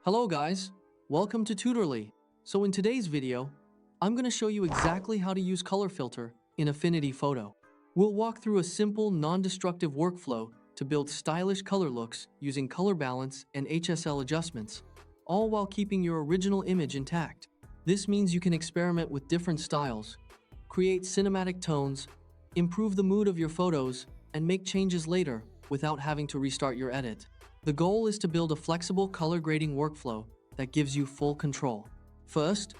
Hello guys, welcome to Tutorly. So in today's video, I'm going to show you exactly how to use color filter in Affinity Photo. We'll walk through a simple, non-destructive workflow to build stylish color looks using color balance and HSL adjustments, all while keeping your original image intact. This means you can experiment with different styles, create cinematic tones, improve the mood of your photos, and make changes later without having to restart your edit. The goal is to build a flexible color grading workflow that gives you full control. First,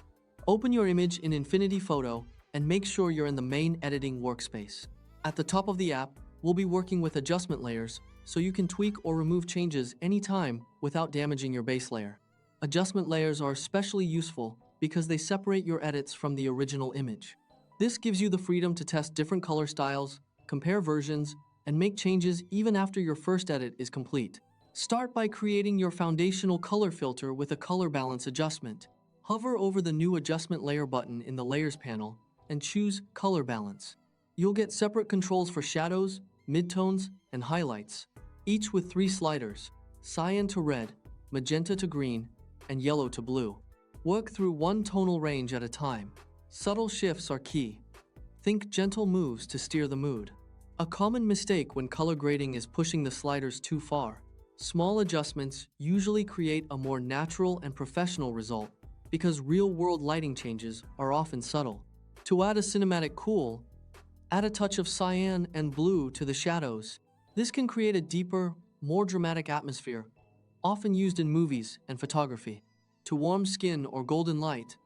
open your image in Affinity Photo and make sure you're in the main editing workspace. At the top of the app, we'll be working with adjustment layers so you can tweak or remove changes anytime without damaging your base layer. Adjustment layers are especially useful because they separate your edits from the original image. This gives you the freedom to test different color styles, compare versions, and make changes even after your first edit is complete. Start by creating your foundational color filter with a color balance adjustment. Hover over the new adjustment layer button in the Layers panel and choose Color Balance. You'll get separate controls for shadows, midtones, and highlights, each with 3 sliders: cyan to red, magenta to green, and yellow to blue. Work through one tonal range at a time. Subtle shifts are key. Think gentle moves to steer the mood. A common mistake when color grading is pushing the sliders too far. Small adjustments usually create a more natural and professional result because real-world lighting changes are often subtle. To add a cinematic cool, add a touch of cyan and blue to the shadows. This can create a deeper, more dramatic atmosphere, often used in movies and photography. To warm skin or golden light,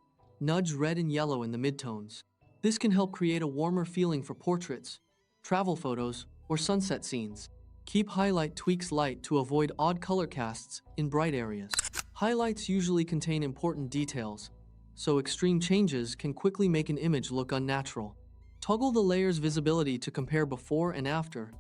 nudge red and yellow in the midtones. This can help create a warmer feeling for portraits, travel photos, or sunset scenes. Keep highlight tweaks light to avoid odd color casts in bright areas. Highlights usually contain important details, so extreme changes can quickly make an image look unnatural. Toggle the layer's visibility to compare before and after,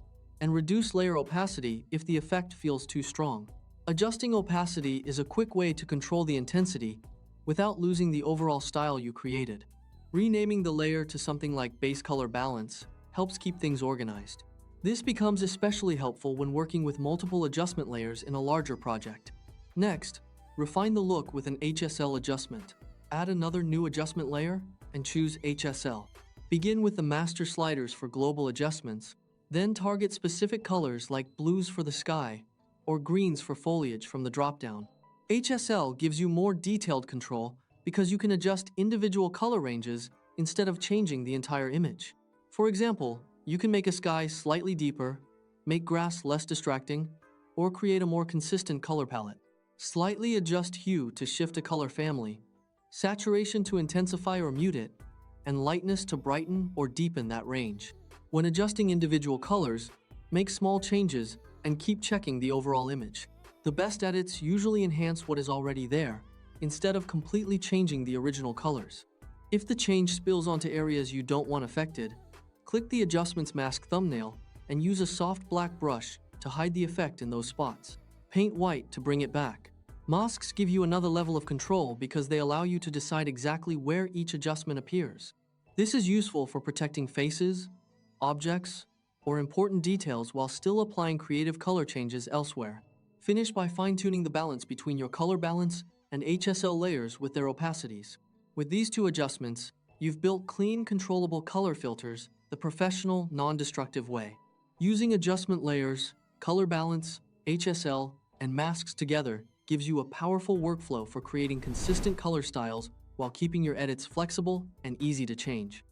and reduce layer opacity if the effect feels too strong. Adjusting opacity is a quick way to control the intensity without losing the overall style you created. Renaming the layer to something like Base Color Balance helps keep things organized. This becomes especially helpful when working with multiple adjustment layers in a larger project. Next, refine the look with an HSL adjustment. Add another new adjustment layer and choose HSL. Begin with the master sliders for global adjustments, then target specific colors like blues for the sky or greens for foliage from the dropdown. HSL gives you more detailed control because you can adjust individual color ranges instead of changing the entire image. For example, you can make a sky slightly deeper, make grass less distracting, or create a more consistent color palette. Slightly adjust hue to shift a color family, saturation to intensify or mute it, and lightness to brighten or deepen that range. When adjusting individual colors, make small changes and keep checking the overall image. The best edits usually enhance what is already there, instead of completely changing the original colors. If the change spills onto areas you don't want affected, click the Adjustments mask thumbnail and use a soft black brush to hide the effect in those spots. Paint white to bring it back. Masks give you another level of control because they allow you to decide exactly where each adjustment appears. This is useful for protecting faces, objects, or important details while still applying creative color changes elsewhere. Finish by fine-tuning the balance between your color balance and HSL layers with their opacities. With these 2 adjustments, you've built clean, controllable color filters the professional, non-destructive way. Using adjustment layers, color balance, HSL, and masks together gives you a powerful workflow for creating consistent color styles while keeping your edits flexible and easy to change.